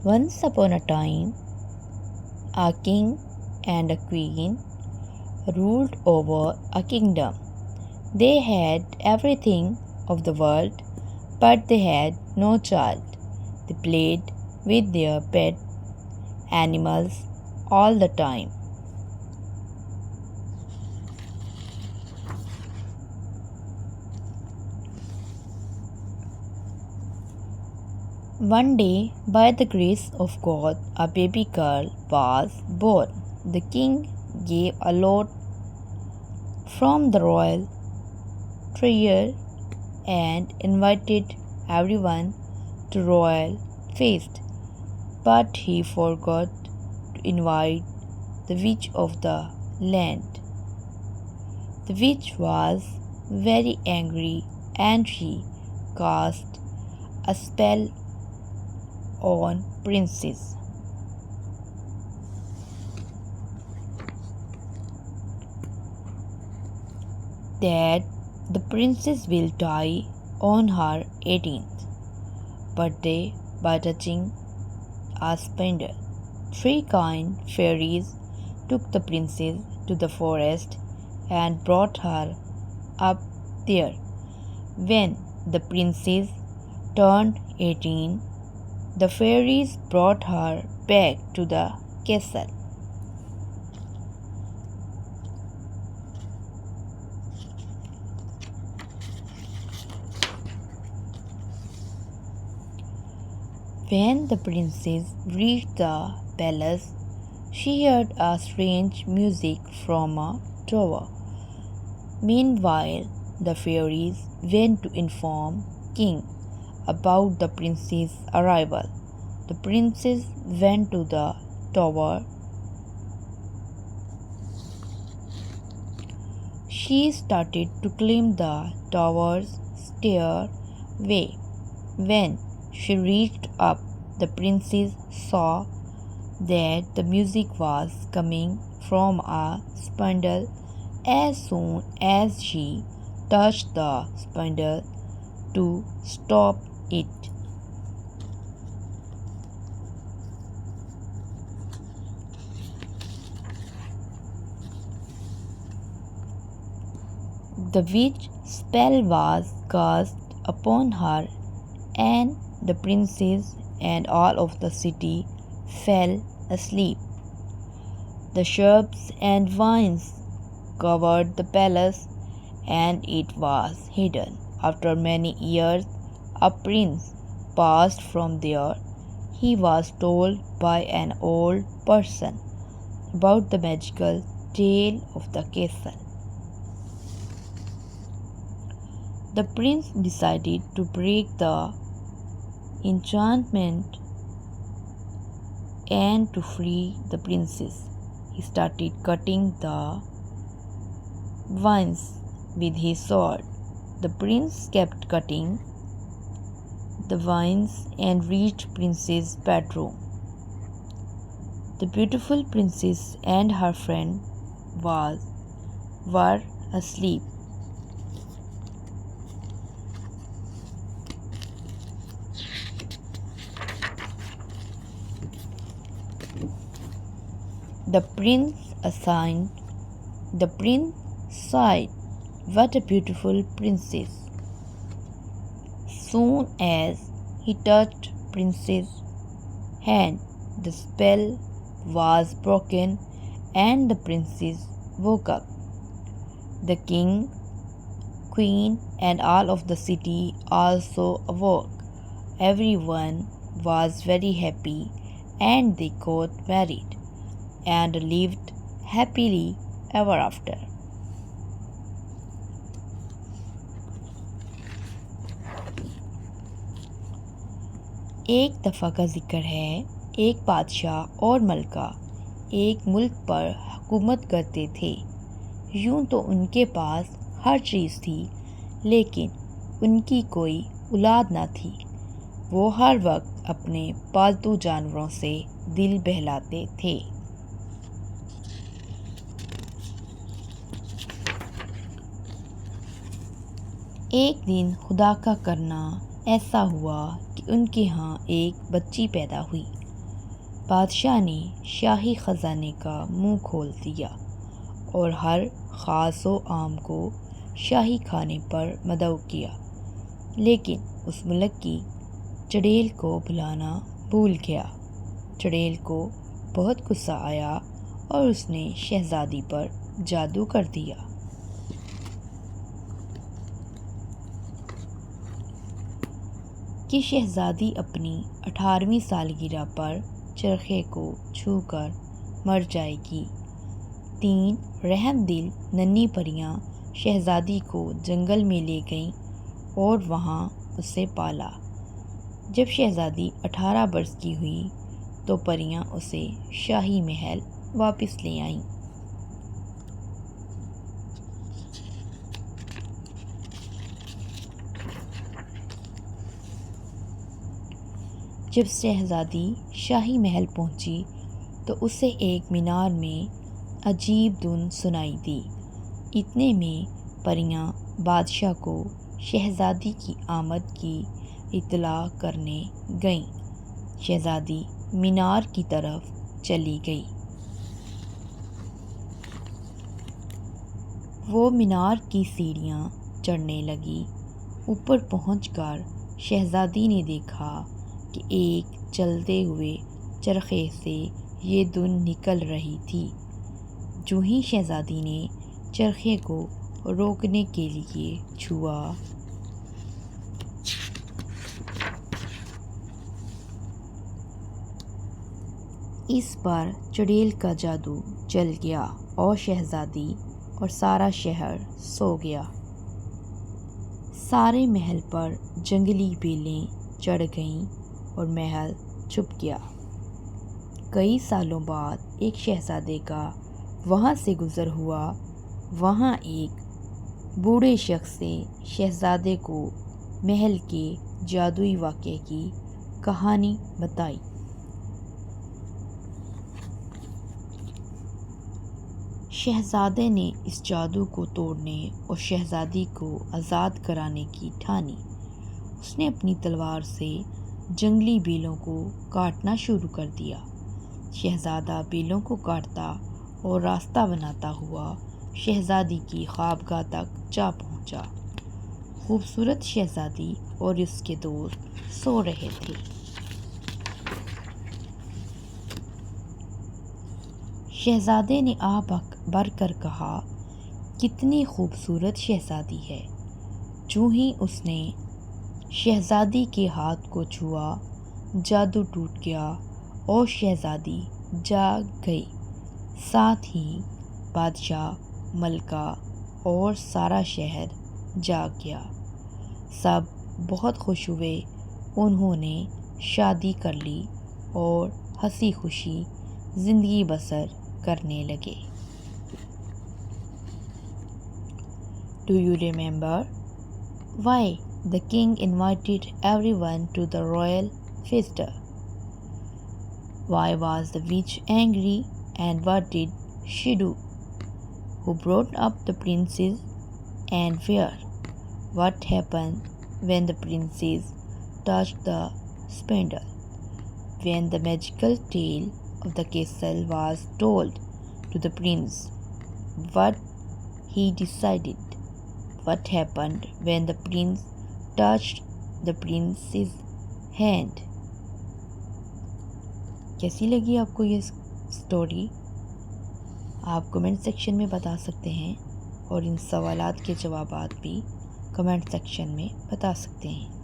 Once upon a time, a king and a queen ruled over a kingdom. They had everything of the world, but they had no child. They played with their pet animals all the time. One day, by the grace of God, a baby girl was born. The king gave a lot from the royal treasure and invited everyone to royal feast. But he forgot to invite the witch of the land. The witch was very angry and she cast a spell on princess. That the princess will die on her 18th birthday by touching a spindle. 3 kind fairies took the princess to the forest and brought her up there. When the princess turned 18, the fairies brought her back to the castle. When the princess reached the palace, she heard a strange music from a tower. Meanwhile, the fairies went to inform King about the prince's arrival. The princess went to the tower. She started to climb the tower's stairway. When she reached up, the princess saw that the music was coming from a spindle. As soon as she touched the spindle to stop it, the witch spell was cast upon her, and the princess and all of the city fell asleep. The shrubs and vines covered the palace, and it was hidden. After many years, a prince passed from there. He was told by an old person about the magical tale of the castle. The prince decided to break the enchantment and to free the princess. He started cutting the vines with his sword. The prince kept cutting the vines and reached princess' bedroom. The beautiful princess and her friend were asleep. The prince sighed, "What a beautiful princess!" Soon as he touched princess' hand, the spell was broken and the princess woke up. The king, queen, and all of the city also awoke. Everyone was very happy and they got married and lived happily ever after. एक दफ़ा का जिक्र है, एक बादशाह और मलका एक मुल्क पर हुकूमत करते थे। यूं तो उनके पास हर चीज़ थी, लेकिन उनकी कोई औलाद ना थी। वो हर वक्त अपने पालतू जानवरों से दिल बहलाते थे। एक दिन खुदा का करना ऐसा हुआ कि उनके यहाँ एक बच्ची पैदा हुई। بادشاہ نے شاہی خزانے کا منہ کھول دیا اور ہر خاص و عام کو شاہی کھانے پر مدعو کیا، لیکن اس ملک کی چڑیل کو بلانا بھول گیا۔ چڑیل کو بہت غصہ آیا اور اس نے شہزادی پر جادو کر دیا۔ کہ شہزادی اپنی 18ویں سالگرہ پر چرخے کو چھو کر مر جائے گی۔ 3 رحم دل ننھی پریاں شہزادی کو جنگل میں لے گئیں اور وہاں اسے پالا۔ جب شہزادی 18 برس کی ہوئی تو پریاں اسے شاہی محل واپس لے آئیں۔ جب شہزادی شاہی محل پہنچی تو اسے ایک مینار میں عجیب دھن سنائی دی۔ اتنے میں پریاں بادشاہ کو شہزادی کی آمد کی اطلاع کرنے گئیں۔ شہزادی مینار کی طرف چلی گئی۔ وہ مینار کی سیڑھیاں چڑھنے لگی۔ اوپر پہنچ کر شہزادی نے دیکھا کہ ایک چلتے ہوئے چرخے سے یہ دھن نکل رہی تھی۔ جو ہی شہزادی نے چرخے کو روکنے کے لیے چھوا، اس پر چڑیل کا جادو چل گیا اور شہزادی اور سارا شہر سو گیا۔ سارے محل پر جنگلی بیلیں چڑھ گئیں اور محل چھپ گیا۔ کئی سالوں بعد ایک شہزادے کا وہاں سے گزر ہوا۔ وہاں ایک بوڑھے شخص سے شہزادے کو محل کے جادوئی واقعے کی کہانی بتائی۔ شہزادے نے اس جادو کو توڑنے اور شہزادی کو آزاد کرانے کی ٹھانی۔ اس نے اپنی تلوار سے جنگلی بیلوں کو کاٹنا شروع کر دیا۔ شہزادہ بیلوں کو کاٹتا اور راستہ بناتا ہوا شہزادی کی خوابگاہ تک جا پہنچا۔ خوبصورت شہزادی اور اس کے دوست سو رہے تھے۔ شہزادے نے آہ بھر کر کہا، کتنی خوبصورت شہزادی ہے۔ جو ہی اس نے شہزادی کے ہاتھ کو چھوا، جادو ٹوٹ گیا اور شہزادی جاگ گئی۔ ساتھ ہی بادشاہ، ملکہ اور سارا شہر جاگ گیا۔ سب بہت خوش ہوئے۔ انہوں نے شادی کر لی اور ہنسی خوشی زندگی بسر کرنے لگے۔ Do you remember why the king invited everyone to the royal feast? Why was the witch angry and what did she do? Who brought up the princess and where? What happened when the princess touched the spindle? When the magical tale of the castle was told to the prince, what he decided? What happened when the prince touched the princess's hand? کیسی لگی آپ کو یہ story? آپ comment section میں بتا سکتے ہیں اور ان سوالات کے جوابات بھی کمنٹ سیکشن میں بتا سکتے ہیں۔